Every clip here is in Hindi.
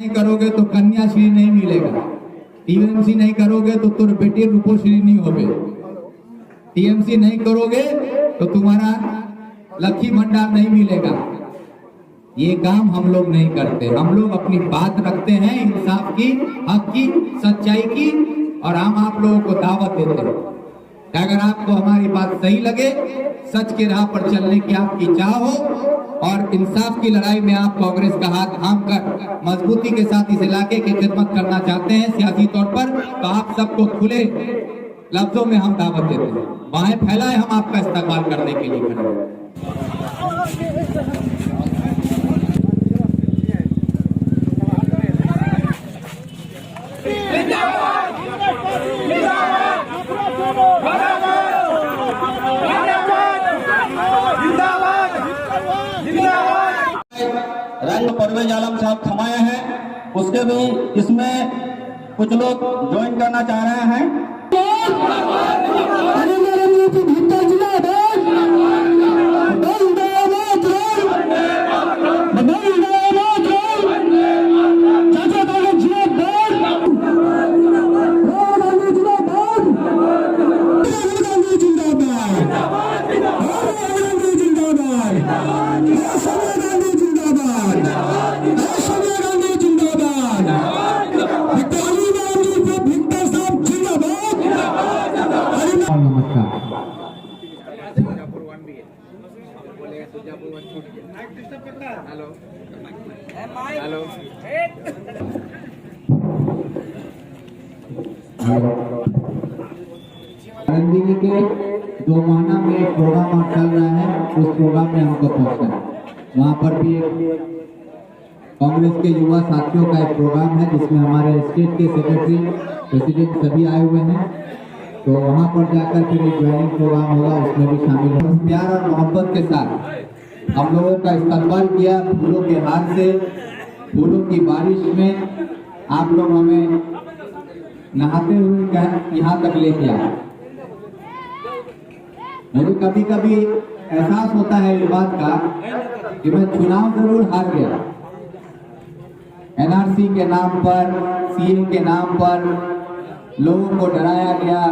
नहीं करोगे तो कन्याश्री नहीं मिलेगा, टीएमसी नहीं करोगे तो तुर बेटी रूपोश्री नहीं होगे, टीएमसी नहीं करोगे तो तुम्हारा लक्ष्मी भंडार नहीं मिलेगा। ये काम हम लोग नहीं करते। हम लोग अपनी बात रखते हैं इंसाफ की, हक की, सच्चाई की, और हम आप लोगों को दावत देते हैं कि अगर आपको हमारी बात सही लगे, सच के राह पर चलने की आपकी चाह हो और इंसाफ की लड़ाई में आप कांग्रेस का हाथ थाम कर मजबूती के साथ इस इलाके की खिदमत करना चाहते हैं सियासी तौर पर, तो आप सबको खुले लफ्जों में हम दावत देते हैं। बाहें फैलाए, हम आपका इस्तेमाल करने के लिए खड़े हैं। रंग परवेज आलम साहब थमाए हैं, उसके भी इसमें कुछ लोग ज्वाइन करना चाह रहे हैं। जिंदगी के 2 महीना में एक प्रोग्राम चल रहा है, उस प्रोग्राम में हमको पहुंचना है। वहाँ पर भी एक कांग्रेस के युवा साथियों का एक प्रोग्राम है जिसमें हमारे स्टेट के सेक्रेटरी, प्रेसिडेंट सभी आए हुए हैं। तो वहाँ पर जाकर फिर एक ज्वाइनिंग प्रोग्राम होगा, उसमें भी शामिल होगा। प्यार और मोहब्बत के साथ हम लोगों का इस्तेमाल किया, फूलों के हाथ से, फूलों की बारिश में आप लोग हमें नहाते हुए यहाँ तक लेके आए। मुझे कभी कभी एहसास होता है इस बात का कि मैं चुनाव जरूर हार गया, एनआरसी के नाम पर, सीए के नाम पर लोगों को डराया गया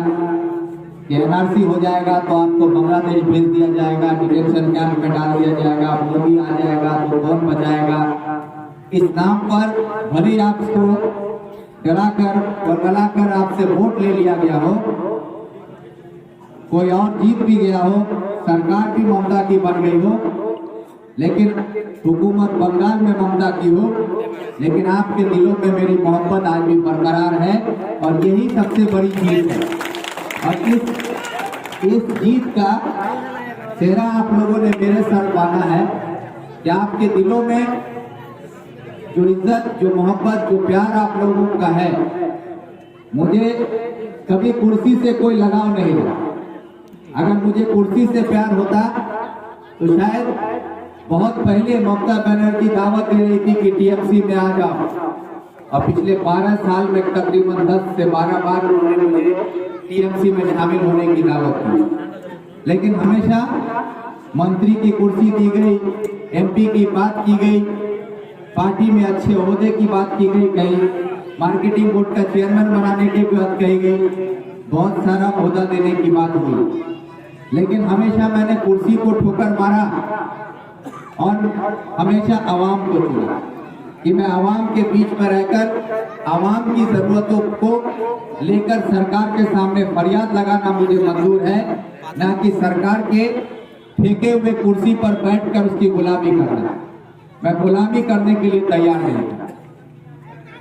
कि एनआरसी हो जाएगा तो आपको बांग्लादेश भेज दिया जाएगा, डिटेंशन कैंप में डाल दिया जाएगा, मोदी आ जाएगा तो कौन बचाएगा। इस नाम पर भले आपको डराकर और गलाकर आपसे वोट ले लिया गया हो, कोई और जीत भी गया हो, सरकार भी ममता की बन गई हो, लेकिन हुकूमत बंगाल में ममता की हो, लेकिन आपके दिलों में मेरी मोहब्बत आज भी बरकरार है और यही सबसे बड़ी जीत है। और इस जीत का सेहरा आप लोगों ने मेरे साथ बांधा है कि आपके दिलों में जो इज्जत, जो मोहब्बत, जो प्यार आप लोगों का है, मुझे कभी कुर्सी से कोई लगाव नहीं है। अगर मुझे कुर्सी से प्यार होता तो शायद बहुत पहले ममता बनर्जी दावत दे रही थी कि टीएमसी में आ जाओ, और पिछले 12 साल में तकरीबन 10 से 12 बार उन्होंने मुझे टीएमसी में शामिल होने की दावत दी। लेकिन हमेशा मंत्री की कुर्सी दी गई, एमपी की बात की गई, पार्टी में अच्छे ओहदे की बात की गई, कहीं मार्केटिंग बोर्ड का चेयरमैन बनाने की बात कही गई, बहुत सारा ओहदा देने की बात हुई। लेकिन हमेशा मैंने कुर्सी को ठोकर मारा और हमेशा आवाम को चुना कि मैं आवाम के बीच में रहकर आवाम की जरूरतों को लेकर सरकार के सामने फरियाद लगाना मुझे मंजूर है, ना कि सरकार के फेंके हुए कुर्सी पर बैठकर उसकी गुलामी करना। मैं गुलामी करने के लिए तैयार नहीं,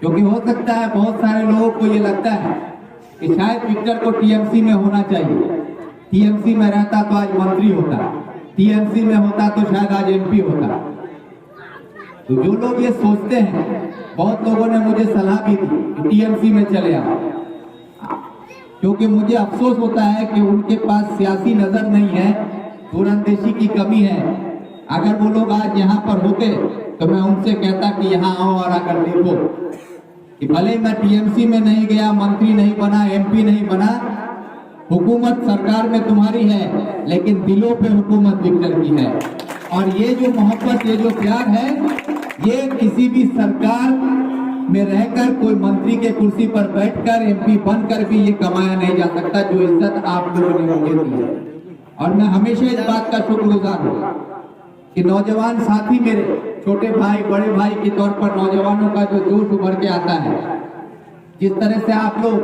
क्योंकि हो सकता है बहुत सारे लोगों को ये लगता है कि शायद विक्टर को टीएमसी में होना चाहिए, टीएमसी में रहता तो आज मंत्री होता, टीएमसी में होता तो शायद आज एमपी होता। तो जो लोग ये सोचते हैं, बहुत लोगों ने मुझे सलाह भी दी कि टीएमसी में चले आओ, क्योंकि मुझे अफसोस होता है कि उनके पास सियासी नजर नहीं है, दूरंदेशी की कमी है। अगर वो लोग आज यहाँ पर होते तो मैं उनसे कहता कि यहाँ आओ और आकर देखो कि भले मैं टीएमसी में नहीं गया, मंत्री नहीं बना, एमपी नहीं बना, हुकूमत सरकार में तुम्हारी है, लेकिन दिलों पे हुकूमत विक्टर की है। और ये जो मोहब्बत, ये जो प्यार है, ये किसी भी सरकार में रहकर, कोई मंत्री के कुर्सी पर बैठकर, एमपी बनकर भी ये कमाया नहीं जा सकता जो इज्जत आप लोगों ने मुझे दी है। और मैं हमेशा इस बात का शुक्रगुजार हूँ कि नौजवान साथी मेरे, छोटे भाई बड़े भाई के तौर पर नौजवानों का जो जोश उभर के आता है, जिस तरह से आप लोग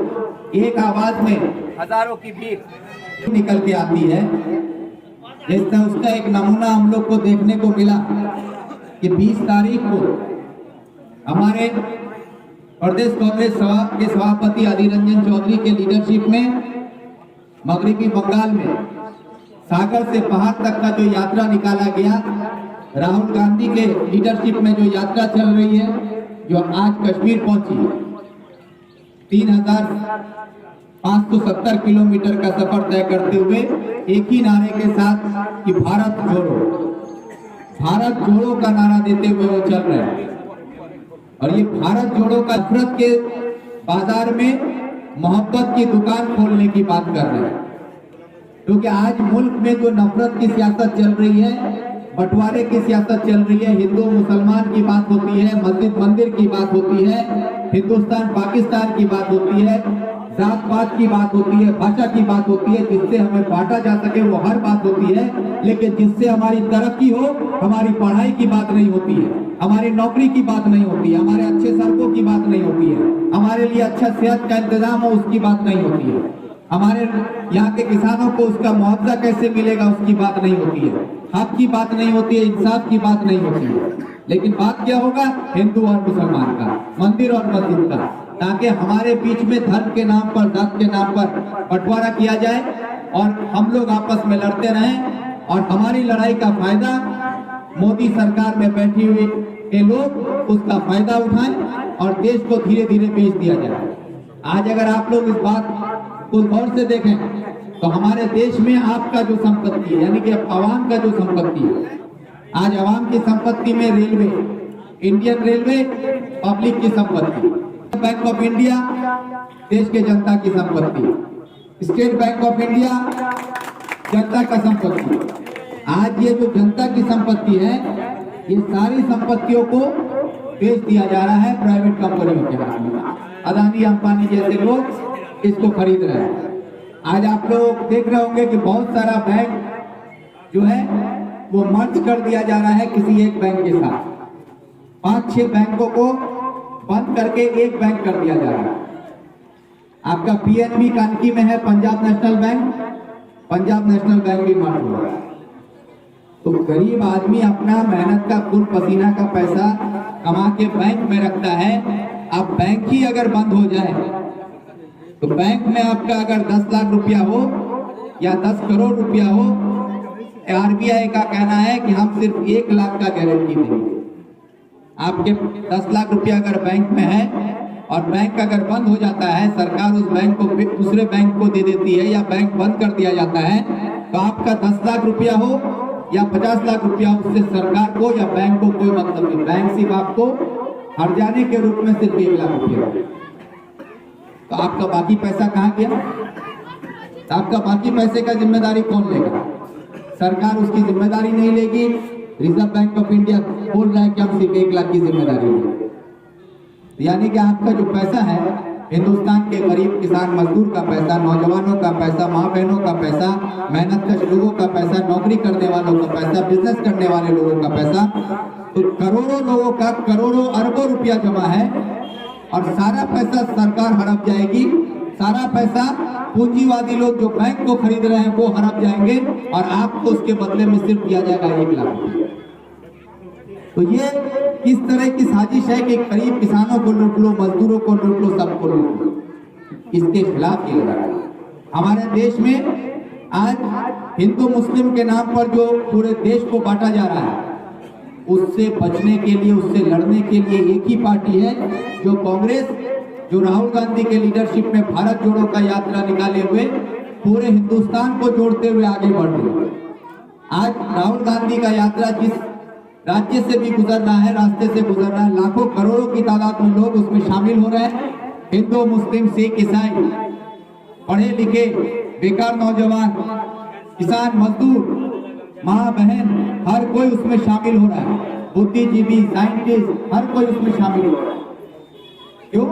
एक आवाज में हजारों की भीड़ निकल के आती है, जैसे उसका एक नमूना हम लोग को देखने को मिला कि 20 तारीख को हमारे प्रदेश कांग्रेस के सभापति अधीर रंजन चौधरी के लीडरशिप में मगरबी बंगाल में सागर से पहाड़ तक का जो यात्रा निकाला गया, राहुल गांधी के लीडरशिप में जो यात्रा चल रही है, जो आज कश्मीर पहुंची, 3570 किलोमीटर का सफर तय करते हुए एक ही नारे के साथ कि भारत जोड़ो का नारा देते हुए वो चल रहे हैं। और ये भारत जोड़ो का नफरत के बाजार में मोहब्बत की दुकान खोलने की बात कर रहे हैं, क्योंकि आज मुल्क में जो नफरत की सियासत चल रही है, बंटवारे की सियासत चल रही है, हिंदू मुसलमान की बात होती है, मस्जिद मंदिर की बात होती है, हिंदुस्तान पाकिस्तान की बात होती है, जात पात की बात होती है, भाषा की बात होती है, जिससे हमें बांटा जा सके वो हर बात होती है, लेकिन जिससे हमारी तरक्की हो, हमारी पढ़ाई की बात नहीं होती है, हमारी नौकरी की बात नहीं होती है, हमारे अच्छे सड़कों की बात नहीं होती है, हमारे लिए अच्छा सेहत का इंतजाम हो उसकी बात नहीं होती है, हमारे यहाँ के किसानों को उसका मुआवजा कैसे मिलेगा उसकी बात नहीं होती है, हक की बात नहीं होती है, इंसाफ की बात नहीं होती है। लेकिन बात क्या होगा? हिंदू और मुसलमान का, मंदिर और मस्जिद का, ताकि हमारे बीच में धर्म के नाम पर, जात के नाम पर बंटवारा किया जाए और हम लोग आपस में लड़ते रहें और हमारी लड़ाई का फायदा मोदी सरकार में बैठी हुई के लोग उसका फायदा उठाएं और देश को धीरे धीरे बेच दिया जाए। आज अगर आप लोग इस बात को गौर से देखें तो हमारे देश में आपका जो संपत्ति है, यानी कि आवाम का जो संपत्ति है, आज आवाम की संपत्ति में रेलवे, इंडियन रेलवे पब्लिक की संपत्ति, बैंक ऑफ इंडिया देश के जनता की संपत्ति, स्टेट बैंक ऑफ इंडिया जनता का संपत्ति। आज ये जो जनता की संपत्ति है, ये सारी संपत्तियों को बेच दिया जा रहा है प्राइवेट कंपनियों के हाथ में। अदानी अंबानी जैसे लोग इसको खरीद रहे हैं। आज आप लोग देख रहे होंगे कि बहुत सारा बैंक जो है वो मर्ज कर दिया जा रहा है किसी एक बैंक के साथ। 5-6 बैंकों को बंद करके एक बैंक कर दिया जा रहा है। आपका पीएनबी कानकी में है Punjab national bank, Punjab national bank भी मर्ज हो रहा है। तो गरीब आदमी अपना मेहनत का खून पसीना का पैसा कमा के बैंक में रखता है। अब बैंक ही अगर बंद हो जाए तो बैंक में आपका अगर 10 लाख रुपया हो या 10 करोड़ रुपया हो, आरबीआई का कहना है कि हम सिर्फ 1 लाख का गारंटी देंगे। आपके 10 लाख रुपया अगर बैंक में है और बैंक अगर बंद हो जाता है, सरकार उस बैंक को दूसरे बैंक को दे देती है या बैंक बंद कर दिया जाता है, तो आपका 10 लाख रुपया हो या 50 लाख रुपया, उससे सरकार को या बैंक को कोई मतलब नहीं। बैंक सिर्फ आपको हर्जाने के रूप में सिर्फ 1 लाख रुपया, तो आपका बाकी पैसा कहाँ गया? आपका बाकी पैसे का जिम्मेदारी कौन लेगा? सरकार उसकी जिम्मेदारी नहीं लेगी। रिजर्व बैंक ऑफ इंडिया बोल रहा है कि हम सिर्फ 1 लाख की जिम्मेदारी लेंगे। यानी कि आपका जो पैसा है, हिंदुस्तान के गरीब किसान मजदूर का पैसा, नौजवानों का पैसा, माँ बहनों का पैसा, मेहनत कश लोगों का पैसा, नौकरी करने वालों का पैसा, बिजनेस करने वाले लोगों का पैसा, तो करोड़ों लोगों का करोड़ों अरबों रुपया जमा है और सारा पैसा सरकार हड़प जाएगी। सारा पैसा पूंजीवादी लोग जो बैंक को खरीद रहे हैं वो हड़प जाएंगे और आपको उसके बदले में सिर्फ दिया जाएगा 1 लाख रुपया। तो ये किस तरह की साजिश है कि गरीब किसानों को लूट लो, मजदूरों को लूट लो, सबको लूट लो। इसके खिलाफ ये लड़ाई हमारे देश में आज हिंदू मुस्लिम के नाम पर जो पूरे देश को बांटा जा रहा है, उससे बचने के लिए, उससे लड़ने के लिए एक ही पार्टी है जो कांग्रेस, जो राहुल गांधी के लीडरशिप में भारत जोड़ो का यात्रा निकाले हुए पूरे हिंदुस्तान को जोड़ते हुए आगे बढ़ रही है। आज राहुल गांधी का यात्रा जिस राज्य से भी गुजर रहा है, रास्ते से गुजर रहा है, लाखों करोड़ों की तादाद में लोग उसमें शामिल हो रहे हैं। हिंदू मुस्लिम सिख ईसाई, पढ़े लिखे, बेकार नौजवान, किसान मजदूर, माँ बहन, हर कोई उसमें शामिल हो रहा है। बुद्धिजीवी, साइंटिस्ट, हर कोई उसमें शामिल हो रहा है। क्यों?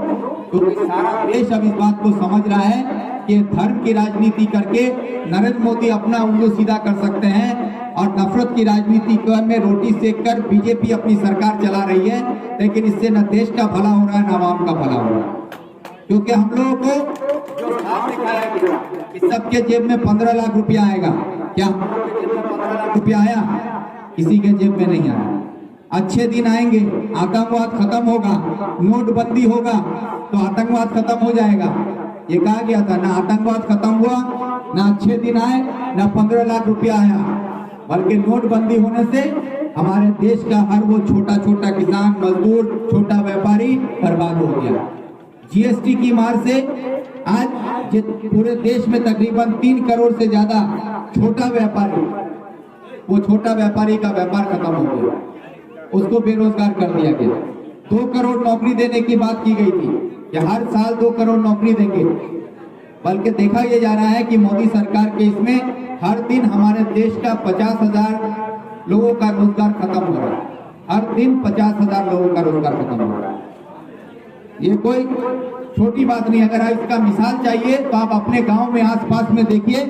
क्योंकि सारा देश अब इस बात को समझ रहा है कि धर्म की राजनीति करके नरेंद्र मोदी अपना उंगली सीधा कर सकते हैं और नफरत की राजनीति में रोटी सेक कर बीजेपी अपनी सरकार चला रही है, लेकिन इससे न देश का भला हो रहा है न आवाम का भला हो रहा है। क्योंकि हम लोगों को जो ख्वाब दिखाया गया कि सबके जेब में 15 लाख रुपया आएगा, क्या 15 लाख रुपया आया? किसी के जेब में नहीं आया। अच्छे दिन आएंगे, आतंकवाद खत्म होगा, नोटबंदी होगा तो आतंकवाद खत्म हो जाएगा, ये कहा गया था। ना आतंकवाद खत्म हुआ, ना अच्छे दिन आए, ना 15 लाख रुपया आया, बल्कि नोटबंदी होने से हमारे देश का हर वो छोटा छोटा किसान, मजदूर, छोटा व्यापारी बर्बाद हो गया। जीएसटी की मार से आज पूरे देश में तकरीबन 3 करोड़ से ज्यादा छोटा व्यापारी, वो छोटा व्यापारी का व्यापार खत्म हो गया, उसको बेरोजगार कर दिया गया। 2 करोड़ नौकरी देने की बात की गई थी कि हर साल 2 करोड़ नौकरी देंगे, बल्कि देखा यह जा रहा है कि मोदी सरकार के इसमें हर दिन हमारे देश का 50,000 लोगों का रोजगार खत्म हो रहा है। हर दिन 50,000 लोगों का रोजगार खत्म हो रहा है। ये कोई छोटी बात नहीं। अगर इसका मिसाल चाहिए तो आप अपने गांव में आसपास में देखिए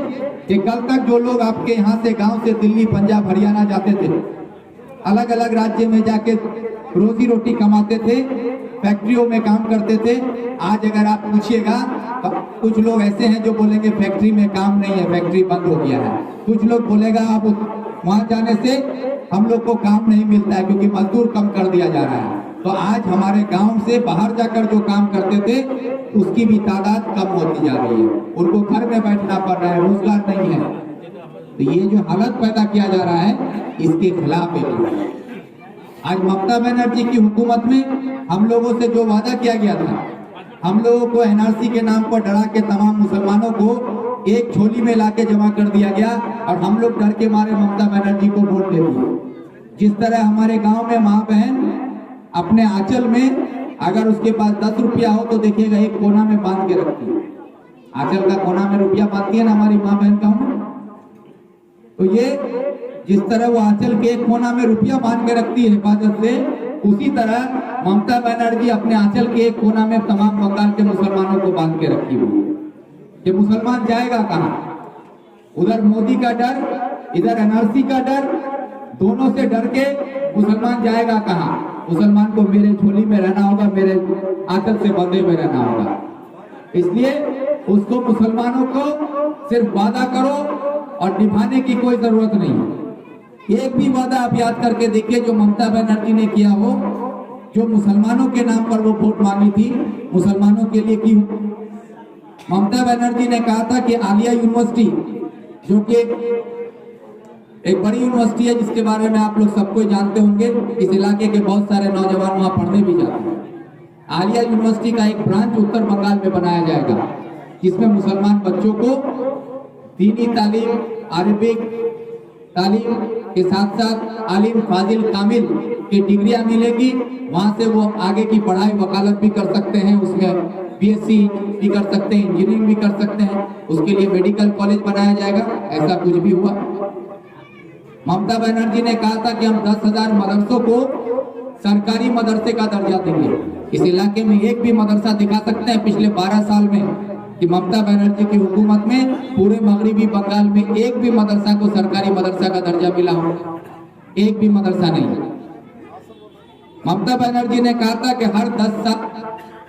कि कल तक जो लोग आपके यहाँ से गांव से दिल्ली, पंजाब, हरियाणा जाते थे, अलग अलग राज्य में जाके रोजी रोटी कमाते थे, फैक्ट्रियों में काम करते थे, आज अगर आप पूछिएगा तो कुछ लोग ऐसे हैं जो बोलेंगे फैक्ट्री में काम नहीं है, फैक्ट्री बंद हो गया है। कुछ लोग बोलेगा आप वहां जाने से हम लोग को काम नहीं मिलता है क्योंकि मजदूर कम कर दिया जा रहा है। तो आज हमारे गांव से बाहर जाकर जो काम करते थे उसकी भी तादाद कम होती जा रही है, उनको घर में बैठना पड़ रहा है, रोजगार नहीं है। तो ये जो हालत पैदा किया जा रहा है इसके खिलाफ है। आज ममता बनर्जी की हुकूमत में हम लोगों से जो वादा किया गया था, हम लोगों को एनआरसी के नाम पर डरा के तमाम मुसलमानों को एक झोली में लाके जमा कर दिया गया और हम लोग डर के मारे ममता बनर्जी को वोट दे दिए। जिस तरह हमारे गांव में माँ बहन अपने आंचल में अगर उसके पास 10 रुपया हो तो देखिएगा एक कोना में बांध के रखती है, आंचल का कोना में रुपया बांधती है ना हमारी माँ बहन गाँव में। तो ये जिस तरह वो आंचल के एक कोना में रुपया बांध के रखती है हिफाजत से, उसी तरह ममता बनर्जी अपने आंचल के एक कोना में तमाम बंगाल के मुसलमानों को बांध के रखी हुई है। ये मुसलमान जाएगा कहाँ? उधर मोदी का डर, इधर एनआरसी का डर, दोनों से डर के मुसलमान जाएगा कहाँ? मुसलमान को मेरे झोली में रहना होगा, मेरे आंचल से बंधे में रहना होगा। इसलिए उसको मुसलमानों को सिर्फ वादा करो और निभाने की कोई जरूरत नहीं। एक भी वादा आप याद करके देखिए जो ममता बनर्जी ने किया हो, जो मुसलमानों के नाम पर वो वोट मांगी थी, मुसलमानों के लिए की। ममता बनर्जी ने कहा था कि आलिया यूनिवर्सिटी, जो कि एक बड़ी यूनिवर्सिटी है जिसके बारे में आप लोग सबको जानते होंगे, इस इलाके के बहुत सारे नौजवान वहां पढ़ने भी जाते हैं। आलिया यूनिवर्सिटी का एक ब्रांच उत्तर बंगाल में बनाया जाएगा जिसमें मुसलमान बच्चों को दीनी तालीम, अरबिक तालीम के साथ साथ आलिम फाजिल कामिल की डिग्रियां मिलेगी। वहां से वो आगे की पढ़ाई वकालत भी कर सकते हैं, उसमें बीएससी भी कर सकते हैं, इंजीनियरिंग भी कर सकते हैं। उसके लिए मेडिकल कॉलेज बनाया जाएगा। ऐसा कुछ भी हुआ? ममता बनर्जी ने कहा था कि हम 10,000 मदरसों को सरकारी मदरसे का दर्जा देंगे। इस इलाके में एक भी मदरसा दिखा सकते हैं पिछले 12 साल में कि ममता बनर्जी की हुकूमत में पूरे मगरिबी बंगाल में एक भी मदरसा को सरकारी मदरसा का दर्जा मिला हो? एक भी मदरसा नहीं। ममता बनर्जी ने कहा था कि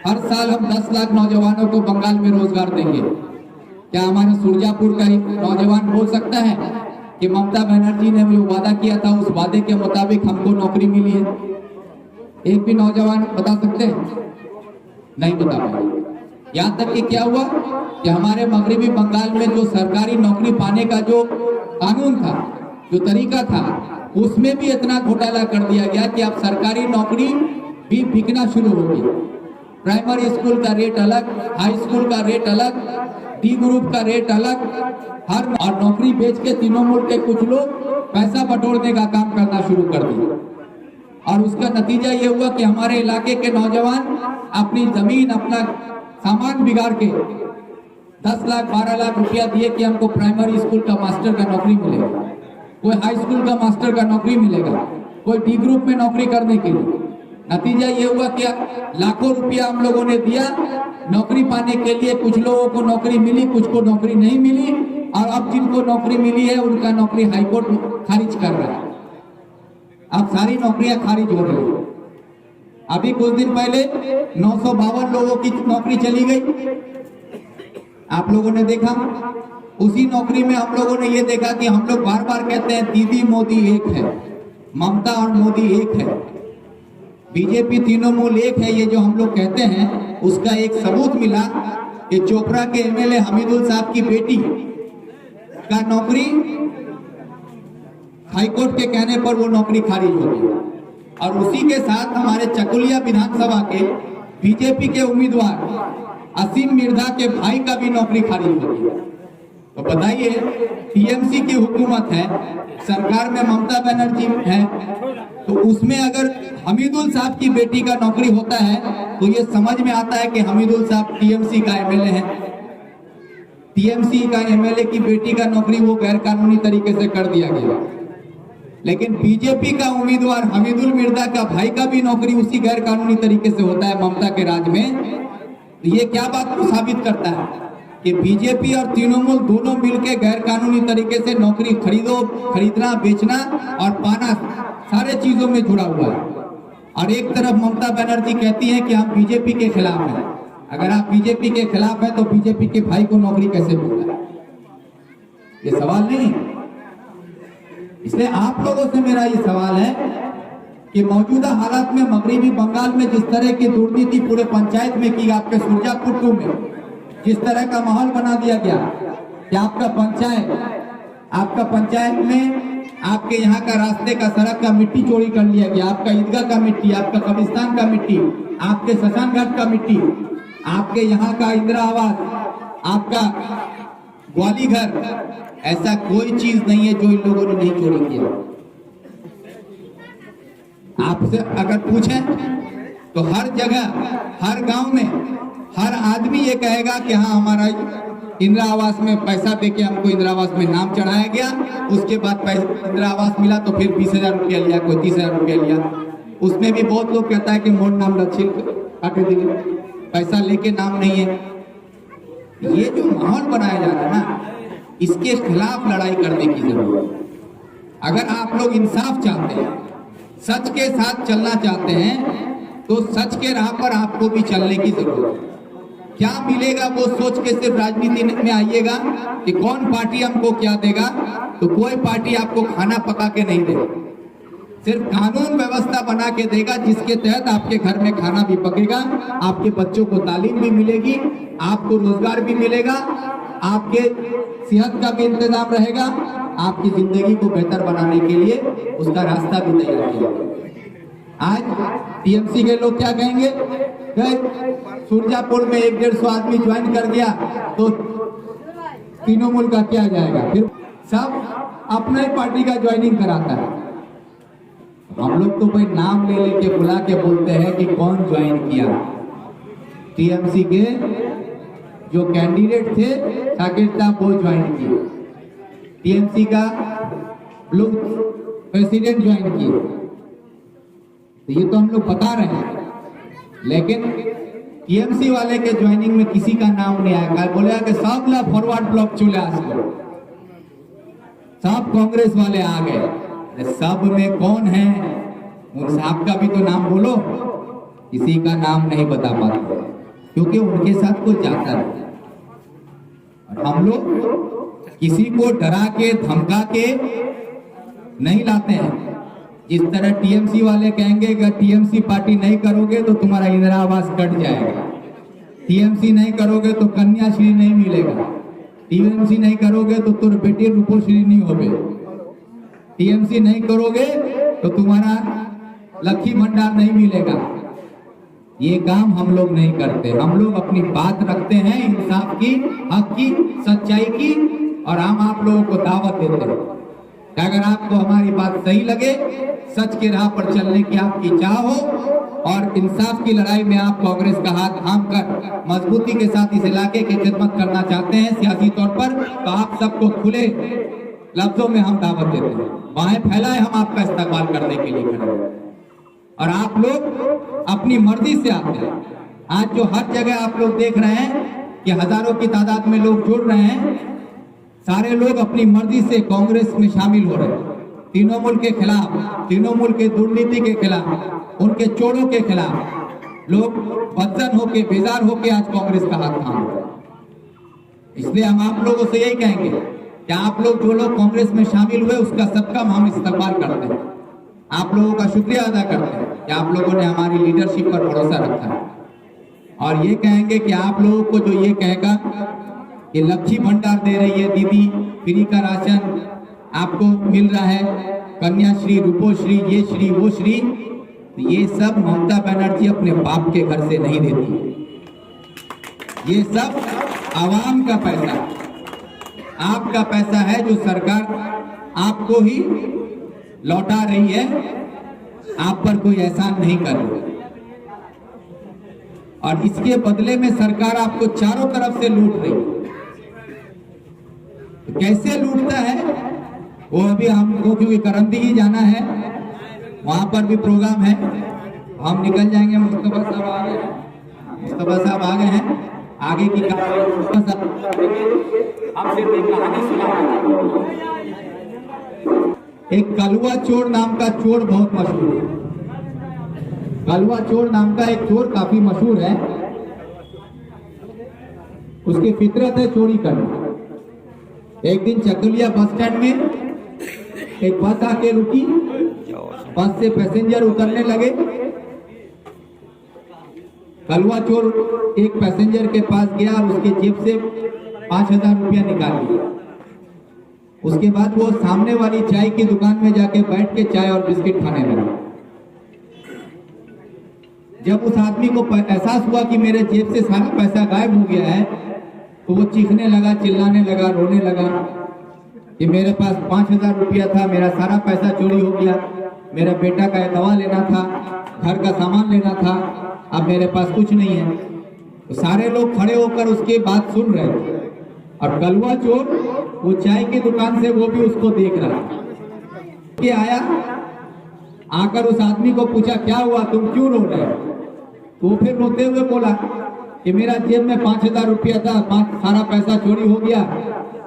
हर साल हम 10 लाख नौजवानों को बंगाल में रोजगार देंगे। क्या हमारे सुरजापुर का नौजवान बोल सकता है कि ममता बनर्जी ने जो वादा किया था उस वादे के मुताबिक हमको नौकरी मिली है? एक भी नौजवान बता सकते हैं? नहीं बता पाए। यहाँ तक कि क्या हुआ कि हमारे मगरिबी बंगाल में जो सरकारी नौकरी पाने का जो कानून था, जो तरीका था, उसमें भी इतना घोटाला कर दिया गया कि अब सरकारी नौकरी भी बिकना शुरू हो गई। प्राइमरी स्कूल का रेट अलग, हाई स्कूल का रेट अलग, डी ग्रुप का रेट अलग, हर और नौकरी बेच के तृणमूल के कुछ लोग पैसा बटोरने का काम करना शुरू कर दिया। और उसका नतीजा ये हुआ कि हमारे इलाके के नौजवान अपनी जमीन, अपना सामान बिगाड़ के 10 लाख 12 लाख रुपया दिए कि हमको प्राइमरी स्कूल का मास्टर का नौकरी मिलेगा, कोई हाई स्कूल का मास्टर का नौकरी मिलेगा, कोई डी ग्रुप में नौकरी करने के लिए। नतीजा ये हुआ कि लाखों रुपया हम लोगों ने दिया नौकरी पाने के लिए। कुछ लोगों को नौकरी मिली, कुछ को नौकरी नहीं मिली, और अब जिनको नौकरी मिली है उनका नौकरी हाईकोर्ट खारिज कर रहा है। अब सारी नौकरियां खारिज हो रही है। अभी कुछ दिन पहले 952 लोगों की नौकरी चली गई, आप लोगों ने देखा। उसी नौकरी में हम लोगों ने ये देखा कि हम लोग बार बार कहते हैं दीदी मोदी एक है, ममता और मोदी एक है, बीजेपी तृणमूल एक है, ये जो हम लोग कहते हैं उसका एक सबूत मिला कि चोपड़ा के एमएलए हमीदुल साहब की बेटी का नौकरी हाईकोर्ट के कहने पर वो नौकरी खारिज हो गई। और उसी के साथ हमारे चकुलिया विधानसभा के बीजेपी के उम्मीदवार असीम मिर्जा के भाई का भी नौकरी खारिज हो गई। तो बताइए, टीएमसी की हुकूमत है, सरकार में ममता बनर्जी है, तो उसमें अगर हमीदुल साहब की बेटी का नौकरी होता है तो ये समझ में आता है कि हमीदुल साहब टीएमसी का एमएलए है। टीएमसी का एमएलए की बेटी का नौकरी वो गैर कानूनी तरीके से कर दिया गया। लेकिन बीजेपी का उम्मीदवार हमीदुल मिर्जा का भाई का भी नौकरी उसी गैर कानूनी तरीके से होता है ममता के राज में। तो ये क्या बात को साबित करता है कि बीजेपी और तृणमूल दोनों मिलकर गैर कानूनी तरीके से नौकरी खरीदना, बेचना और पाना सारे चीजों में जुड़ा हुआ है। और एक तरफ ममता बनर्जी कहती है कि हम बीजेपी के खिलाफ हैं। अगर आप बीजेपी के खिलाफ हैं तो बीजेपी के भाई को नौकरी कैसे मिलता है? ये सवाल नहीं। इसलिए आप लोगों से मेरा ये सवाल है कि मौजूदा हालात में मगरबी बंगाल में जिस तरह की दुर्नीति पूरे पंचायत में की, आपके सुरजापुर 2 में जिस तरह का माहौल बना दिया गया कि आपका पंचायत में आपके यहाँ का रास्ते का, सड़क का मिट्टी चोरी कर लिया गया, आपका ईदगाह का मिट्टी, आपका कब्रिस्तान का मिट्टी, आपके शमशान घाट का मिट्टी, आपके यहाँ का इंदिरा आवास, आपका ग्वाली घर, ऐसा कोई चीज नहीं है जो इन लोगों ने नहीं चोरी किया। आपसे अगर पूछें तो हर जगह, हर गांव में हर आदमी ये कहेगा कि हाँ, हमारा इंदिरा आवास में पैसा दे के हमको इंदिरा आवास में नाम चढ़ाया गया, उसके बाद इंदिरा आवास मिला तो फिर 20,000 रुपया लिया, कोई 30,000 रुपया लिया। उसमें भी बहुत लोग कहता है कि मोड़ नाम लक्षित काटे दिए, पैसा लेके नाम नहीं है। ये जो माहौल बनाया जा रहा है ना, इसके खिलाफ लड़ाई करने की जरूरत है। अगर आप लोग इंसाफ चाहते हैं, सच के साथ चलना चाहते हैं, तो सच के राह पर आपको भी चलने की जरूरत है। क्या मिलेगा वो सोच के सिर्फ राजनीति में आइएगा कि कौन पार्टी हमको क्या देगा, तो कोई पार्टी आपको खाना पका के नहीं देगा। सिर्फ कानून व्यवस्था बना के देगा जिसके तहत आपके घर में खाना भी पकेगा, आपके बच्चों को तालीम भी मिलेगी, आपको रोजगार भी मिलेगा, आपके सेहत का भी इंतजाम रहेगा, आपकी जिंदगी को बेहतर बनाने के लिए उसका रास्ता भी तैयार किया। आज टीएमसी के लोग क्या कहेंगे, सुरजापुर में 100-150 आदमी ज्वाइन कर गया तो तृणमूल का क्या जाएगा? फिर सब अपना ही पार्टी का ज्वाइनिंग कराता है। हम लोग तो भाई नाम ले लेके बुला के बोलते हैं कि कौन ज्वाइन किया। टीएमसी के जो कैंडिडेट थे साकिब साहब वो ज्वाइन किए, टीएमसी का लोग प्रेसिडेंट ज्वाइन किए, तो ये तो हम लोग बता रहे हैं। लेकिन टीएमसी वाले के ज्वाइनिंग में किसी का नाम नहीं आया। बोले कि सब ला फॉरवर्ड ब्लॉक चले आसलो, सब कांग्रेस वाले आ गए। सब में कौन है? उन साहब का भी तो नाम बोलो। किसी का नाम नहीं बता पाते क्योंकि उनके साथ कोई जाता नहीं। और हम लोग किसी को डरा के धमका के नहीं लाते हैं। जिस तरह टीएमसी वाले कहेंगे अगर टीएमसी पार्टी नहीं करोगे तो तुम्हारा इंदिरा आवास कट जाएगा, टीएमसी नहीं करोगे तो कन्याश्री नहीं मिलेगा, टीएमसी नहीं करोगे तो तुम बेटी रूपोश्री नहीं होगे, टीएमसी नहीं करोगे तो तुम्हारा लक्ष्मी भंडार नहीं मिलेगा। ये काम हम लोग नहीं करते। हम लोग अपनी बात रखते हैं, इंसाफ की, हक की, सच्चाई की, और हम आप लोगों को दावत देते हैं कि अगर आपको हमारी बात सही लगे, सच के राह पर चलने की आपकी चाह हो और इंसाफ की लड़ाई में आप कांग्रेस का हाथ थाम कर मजबूती के साथ इस इलाके की खिदमत करना चाहते हैं सियासी तौर पर, तो आप सबको खुले लफ्जों में हम दावत देते हैं। बाहें फैलाए, हम आपका इस्तेमाल करने के लिए खड़े हैं। और आप लोग अपनी मर्जी से आते हैं। आज जो हर जगह आप लोग देख रहे हैं कि हजारों की तादाद में लोग जुड़ रहे हैं, सारे लोग अपनी मर्जी से कांग्रेस में शामिल हो रहे हैं। तृणमूल के खिलाफ, तृणमूल के दुर्नीति के खिलाफ, उनके चोरों के खिलाफ लोग बदजन होके, बेजार होके आज कांग्रेस का हाथ थाम रहे हैं। इसलिए हम आप लोगों से यही कहेंगे कि आप लोग जो लोग कांग्रेस में शामिल हुए उसका सबका हम इस्तेमाल करते हैं, आप लोगों का शुक्रिया अदा करते हैं कि आप लोगों ने हमारी लीडरशिप पर भरोसा रखा है। और ये कहेंगे कि आप लोगों को जो ये कहेगा कि लक्ष्मी भंडार दे रही है दीदी, फ्री का राशन आपको मिल रहा है, कन्याश्री, रूपोश्री, ये श्री वो श्री, तो ये सब ममता बनर्जी अपने बाप के घर से नहीं देती। ये सब आवाम का पैसा, आपका पैसा है जो सरकार आपको ही लौटा रही है, आप पर कोई एहसान नहीं कर रही। और इसके बदले में सरकार आपको चारों तरफ से लूट रही है। तो कैसे लूटता है वो अभी हमको, क्योंकि करंदी ही जाना है, वहां पर भी प्रोग्राम है, हम निकल जाएंगे। मुस्तफा साहब आ गए हैं, मुस्तफा साहब आ गए हैं, आगे की हम सिर्फ एक कहानी सुनाएंगे। एक कलवा चोर नाम का चोर बहुत मशहूर है। कलवा चोर नाम का एक चोर काफी मशहूर है। उसकी फितरत है चोरी करना। एक दिन चकुलिया बस स्टैंड में एक बस आके रुकी, बस से पैसेंजर उतरने लगे। कलवा चोर एक पैसेंजर के पास गया और उसके जेब से 5,000 रुपया निकाल लिया। उसके बाद वो सामने वाली चाय की दुकान में जाके बैठ के चाय और बिस्किट खाने लगा। जब उस आदमी को एहसास हुआ कि मेरे जेब से सारा पैसा गायब हो गया है, तो वो चीखने लगा, चिल्लाने लगा, रोने लगा कि मेरे पास 5,000 रुपया था, मेरा सारा पैसा चोरी हो गया, मेरा बेटा का दवा लेना था, घर का सामान लेना था, अब मेरे पास कुछ नहीं है। तो सारे लोग खड़े होकर उसकी बात सुन रहे थे और कलवा चोर वो चाय की दुकान से वो भी उसको देख रहा कि आया, आकर उस आदमी को पूछा क्या हुआ, तुम क्यों रो रहे हो? तो फिर रोते हुए बोला कि मेरा जेब में 5,000 रुपया था, सारा पैसा चोरी हो गया,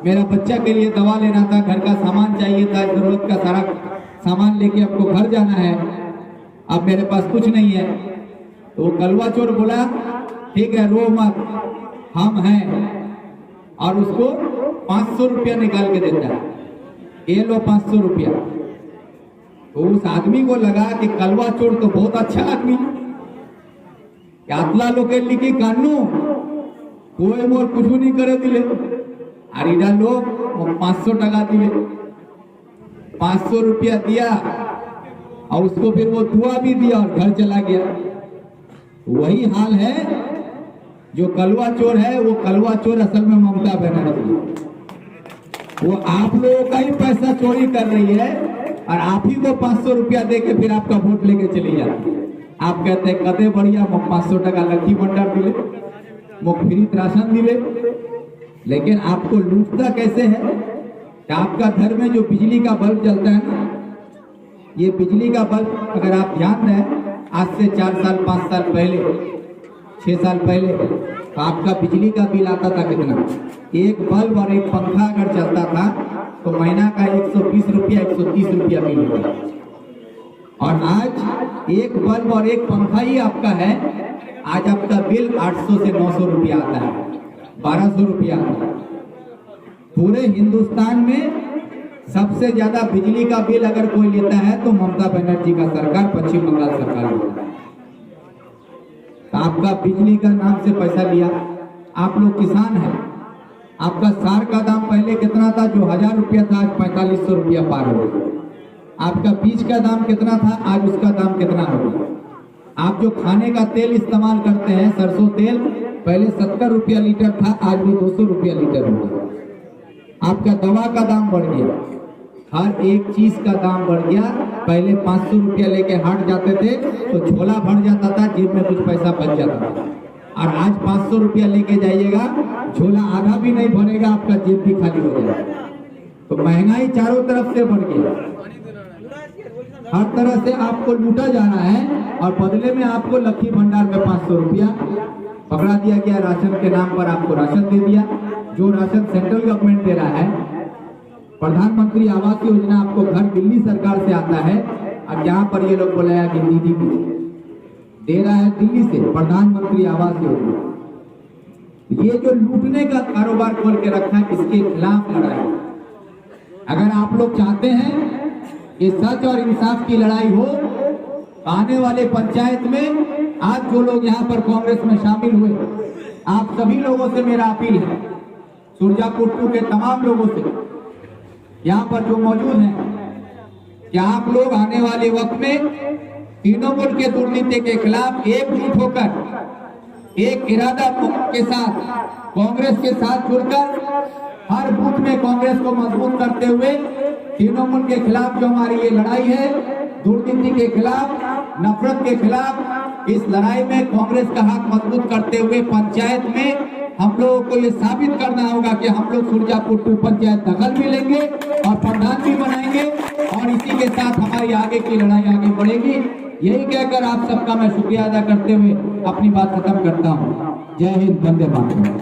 मेरा बच्चा के लिए दवा लेना था, घर का सामान चाहिए था, जरूरत का सारा सामान लेके आपको घर जाना है, अब मेरे पास कुछ नहीं है। तो वो कलवा चोर बोला ठीक है, रो मत, हम हैं, और उसको 500 रुपया निकाल के देता है, ये लो 500 रुपया। तो उस आदमी को लगा कि कलवा चोर तो बहुत अच्छा आदमी, आतला लोग लिखी कानू कोई मोर कुछ नहीं करे दिले, और इधर लोग 500 टका दिले, 500 रुपया दिया और उसको फिर वो दुआ भी दिया और घर चला गया। वही हाल है जो कलवा चोर है, वो कलवा चोर असल में ममता बनर्जी, वो आप लोगों का ही पैसा चोरी कर रही है और आप ही को 500 रुपया दे के फिर आपका वोट लेके चली जाती है। आप कहते हैं कदे बढ़िया, मुख 500 टका लक्ष्मी भंडार दिले, मुख फ्री राशन दिले, लेकिन आपको लूटता कैसे है कि आपका घर में जो बिजली का बल्ब जलता है ना, ये बिजली का बल्ब अगर आप ध्यान दें, आज से 4 साल 5 साल पहले, 6 साल पहले तो आपका बिजली का बिल आता था कितना? एक बल्ब और एक पंखा अगर चलता था तो महीना का 120 रुपया 130 रुपया बिल होता, और आज एक बल्ब और एक पंखा ही आपका है, आज आपका बिल 800 से 900 रुपया आता है, 1200 रुपया आता है। पूरे हिंदुस्तान में सबसे ज्यादा बिजली का बिल अगर कोई लेता है तो ममता बनर्जी का सरकार, पश्चिम बंगाल सरकार लेता है। तो आपका बिजली का नाम से पैसा लिया, आप लोग किसान हैं, आपका सार का दाम पहले कितना था? जो 1000 रुपया था आज 4500 रुपया पार हो गया। आपका बीज का दाम कितना था, आज उसका दाम कितना हो गया। आप जो खाने का तेल इस्तेमाल करते हैं, सरसों तेल, पहले 70 रुपया लीटर था, आज भी 200 रुपया लीटर हो गया। आपका दवा का दाम बढ़ गया, हर एक चीज का दाम बढ़ गया। पहले 500 रुपया लेके हाट जाते थे तो झोला भर जाता था, जेब में कुछ पैसा बच जाता था, और आज 500 रुपया लेके जाइएगा, झोला आधा भी नहीं भरेगा, आपका जेब भी खाली हो जाएगा। तो महंगाई चारों तरफ से बढ़ गई। हर तरह से आपको लूटा जा रहा है और बदले में आपको लक्ष्मी भंडार में 500 रुपया पकड़ा दिया गया। राशन के नाम पर आपको राशन दे दिया, जो राशन सेंट्रल गवर्नमेंट दे रहा है। प्रधानमंत्री आवास योजना आपको घर दिल्ली सरकार से आता है और यहाँ पर ये लोग बोलाया कि दीदी दे रहा है दिल्ली से प्रधानमंत्री आवास योजना। ये जो लूटने का कारोबार खोल के रखा है, इसके खिलाफ लड़ाई। अगर आप लोग चाहते हैं कि सच और इंसाफ की लड़ाई हो, आने वाले पंचायत में आज जो लोग यहाँ पर कांग्रेस में शामिल हुए, आप सभी लोगों से मेरा अपील है, सुरजापुर 2 के तमाम लोगों से यहाँ पर जो मौजूद हैं, कि आप लोग आने वाले वक्त में तृणमूल के दुर्नीति के खिलाफ एकजुट होकर एक इरादा के साथ कांग्रेस के साथ जुड़कर हर बूथ में कांग्रेस को मजबूत करते हुए तृणमूल के खिलाफ जो हमारी ये लड़ाई है, दुर्नीति के खिलाफ, नफरत के खिलाफ, इस लड़ाई में कांग्रेस का हाथ मजबूत करते हुए पंचायत में हम लोगों को ये साबित करना होगा कि हम लोग सुरजापुर 2 पंचायत दखल भी लेंगे और प्रधान भी बनाएंगे और इसी के साथ हमारी आगे की लड़ाई आगे बढ़ेगी। यही कहकर आप सबका मैं शुक्रिया अदा करते हुए अपनी बात खत्म करता हूँ। जय हिंद, वंदे मातरम।